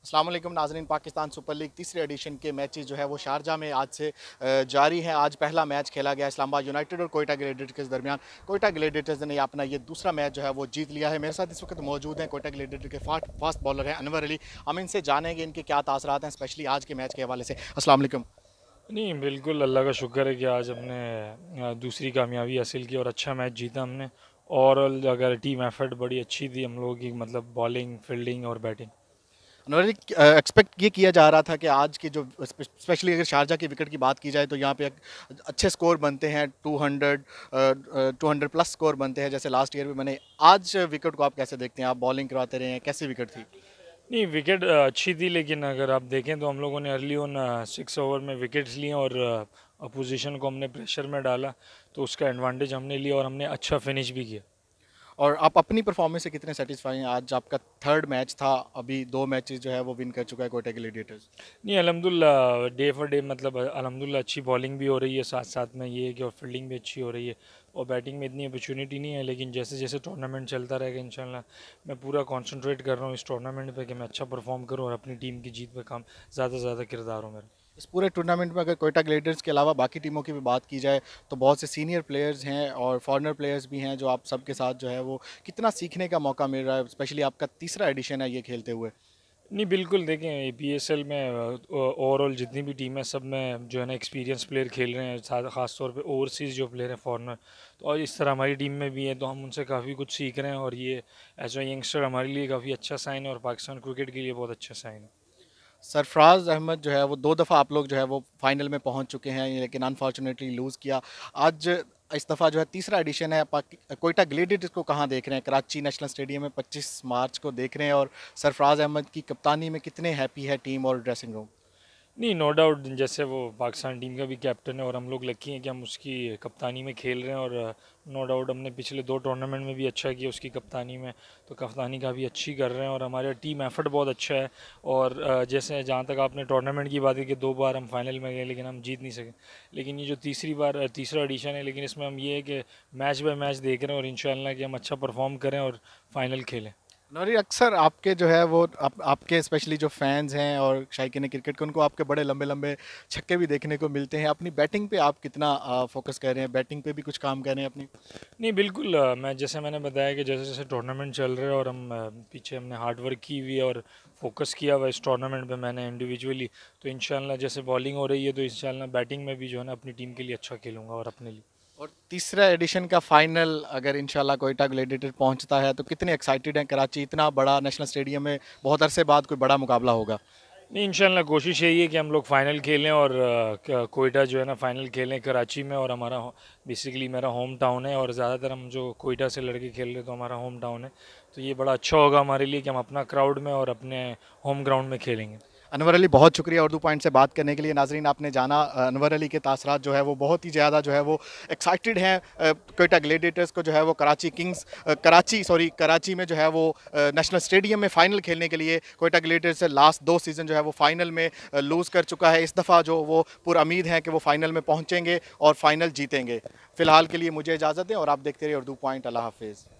अस्सलाम वालेकुम नाज़रीन। पाकिस्तान सुपर लीग तीसरे एडिशन के मैचेस जो है वो शारजा में आज से जारी हैं। आज पहला मैच खेला गया इस्लामाबाद यूनाइटेड और कोयटा ग्लेडिएटर्स के दरमियान। कोयटा ग्लेडिएटर्स ने अपना ये दूसरा मैच जो है वो जीत लिया है। मेरे साथ इस वक्त मौजूद हैं कोयटा ग्लेडिएटर के फास्ट बॉलर हैं अनवर अली। हम इनसे जानेंगे इनके क्या तासरात हैं, स्पेशली आज के मैच के हवाले से। अस्सलाम वालेकुम। नहीं, बिल्कुल अल्लाह का शुक्र है कि आज हमने दूसरी कामयाबी हासिल की और अच्छा मैच जीता हमने। ओवरऑल अगर टीम एफर्ट बड़ी अच्छी थी हम लोगों की, मतलब बॉलिंग, फील्डिंग और बैटिंग। अनवर, एक्सपेक्ट ये किया जा रहा था कि आज की जो स्पेशली अगर शारजा की विकेट की बात की जाए तो यहाँ पे एक अच्छे स्कोर बनते हैं, 200 प्लस स्कोर बनते हैं जैसे लास्ट ईयर भी बने। आज विकेट को आप कैसे देखते हैं? आप बॉलिंग करवाते रहे हैं, कैसी विकेट थी? नहीं, विकेट अच्छी थी, लेकिन अगर आप देखें तो हम लोगों ने अर्ली ऑन 6 ओवर में विकेट्स लिए और अपोजिशन को हमने प्रेशर में डाला, तो उसका एडवांटेज हमने लिया और हमने अच्छा फिनिश भी किया। और आप अपनी परफॉर्मेंस से कितने सेटिस्फाई हैं? आज आपका थर्ड मैच था, अभी 2 मैचेस जो है वो विन कर चुका है कोयटा ग्लेडिएटर्स। नहीं, अल्हम्दुलिल्लाह डे फॉर डे, मतलब अल्हम्दुलिल्लाह अच्छी बॉलिंग भी हो रही है, साथ साथ में ये है कि और फील्डिंग भी अच्छी हो रही है और बैटिंग में इतनी अपॉर्चुनिटी नहीं है। लेकिन जैसे जैसे टूर्नामेंट चलता रहेगा इंशाल्लाह मैं पूरा कंसंट्रेट कर रहा हूँ इस टूर्नामेंट पे कि मैं अच्छा परफॉर्म करूँ और अपनी टीम की जीत पे काम ज़्यादा से ज़्यादा किरदार हो मेरा। इस पूरे टूर्नामेंट में अगर कोयटा ग्लेडिएटर्स के अलावा बाकी टीमों की भी बात की जाए तो बहुत से सीनियर प्लेयर्स हैं और फॉरेनर प्लेयर्स भी हैं जो आप सबके साथ जो है वो कितना सीखने का मौका मिल रहा है, स्पेशली आपका तीसरा एडिशन है ये खेलते हुए। नहीं, बिल्कुल देखें, पीएसएल में ओवरऑल जितनी भी टीम है सब में जो है ना एक्सपीरियंस प्लेयर खेल रहे हैं, ख़ास तौर पे ओवरसीज़ जो प्लेयर हैं फॉरेनर। तो और इस तरह हमारी टीम में भी है, तो हम उनसे काफ़ी कुछ सीख रहे हैं और ये एज अ यंगस्टर हमारे लिए काफ़ी अच्छा साइन है और पाकिस्तान क्रिकेट के लिए बहुत अच्छा साइन है। सरफराज अहमद जो है वो 2 दफ़ा आप लोग जो है वो फाइनल में पहुंच चुके हैं, लेकिन अनफॉर्चुनेटली लूज़ किया। आज इस दफ़ा जो है तीसरा एडिशन है, कोयटा ग्लेडिएटर्स को कहाँ देख रहे हैं? कराची नेशनल स्टेडियम में 25 मार्च को देख रहे हैं, और सरफराज अहमद की कप्तानी में कितने हैप्पी है टीम और ड्रेसिंग रूम? नहीं, नो डाउट, जैसे वो पाकिस्तान टीम का भी कैप्टन है और हम लोग लकी हैं कि हम उसकी कप्तानी में खेल रहे हैं और नो डाउट हमने पिछले 2 टूर्नामेंट में भी अच्छा किया उसकी कप्तानी में, तो कप्तानी काफ़ी अच्छी कर रहे हैं और हमारा टीम एफर्ट बहुत अच्छा है। और जैसे जहाँ तक आपने टूर्नामेंट की बात की कि 2 बार हम फाइनल में गए लेकिन हम जीत नहीं सके, लेकिन ये जो तीसरा एडिशन है, लेकिन इसमें हम ये है कि मैच बाय मैच देख रहे हैं और इंशाल्लाह कि हम अच्छा परफॉर्म करें और फाइनल खेलें। नौरी, अक्सर आपके जो है वो आपके स्पेशली जो फैंस हैं और शायकीन क्रिकेट के, उनको आपके बड़े लंबे लंबे छक्के भी देखने को मिलते हैं। अपनी बैटिंग पे आप कितना फोकस कर रहे हैं? बैटिंग पे भी कुछ काम कर रहे हैं अपनी? नहीं, बिल्कुल, मैं जैसे मैंने बताया कि जैसे जैसे टूर्नामेंट चल रहे हैं और हम पीछे हमने हार्ड वर्क की हुई है और फोकस किया हुआ इस टूर्नामेंट पे मैंने इंडिविजुअली, तो इंशाल्लाह जैसे बॉलिंग हो रही है तो इंशाल्लाह बैटिंग में भी जो है ना अपनी टीम के लिए अच्छा खेलूंगा और अपने लिए। और तीसरा एडिशन का फाइनल अगर इंशाल्लाह कोयटा ग्लेडिएटर पहुंचता है तो कितने एक्साइटेड हैं? कराची इतना बड़ा नेशनल स्टेडियम में बहुत अरसे बाद कोई बड़ा मुकाबला होगा। नहीं, इंशाल्लाह कोशिश यही है कि हम लोग फाइनल खेलें और कोयटा जो है ना फाइनल खेलें कराची में, और हमारा बेसिकली मेरा होम टाउन है और ज़्यादातर हम जो कोयटा से लड़के खेल रहे हैं तो हमारा होम टाउन है, तो ये बड़ा अच्छा होगा हमारे लिए कि हम अपना क्राउड में और अपने होम ग्राउंड में खेलेंगे। अनवर अली, बहुत शुक्रिया उर्दू पॉइंट से बात करने के लिए। नाजरीन, आपने जाना अनवर अली के तासरात जो है वो बहुत ही ज़्यादा जो है वो एक्साइटेड हैं कोयटा ग्लेडिएटर्स को जो है वो कराची में जो है वो नेशनल स्टेडियम में फ़ाइनल खेलने के लिए। कोयटा ग्लेडिएटर्स से लास्ट 2 सीज़न जो है वो फ़ाइनल में लूज़ कर चुका है। इस दफ़ा जो वो पूरा उम्मीद है कि वो फ़ाइनल में पहुँचेंगे और फ़ाइनल जीतेंगे। फ़िलहाल के लिए मुझे इजाज़त दें और आप देखते रहिए उर्दू पॉइंट। अल्लाह हाफिज़।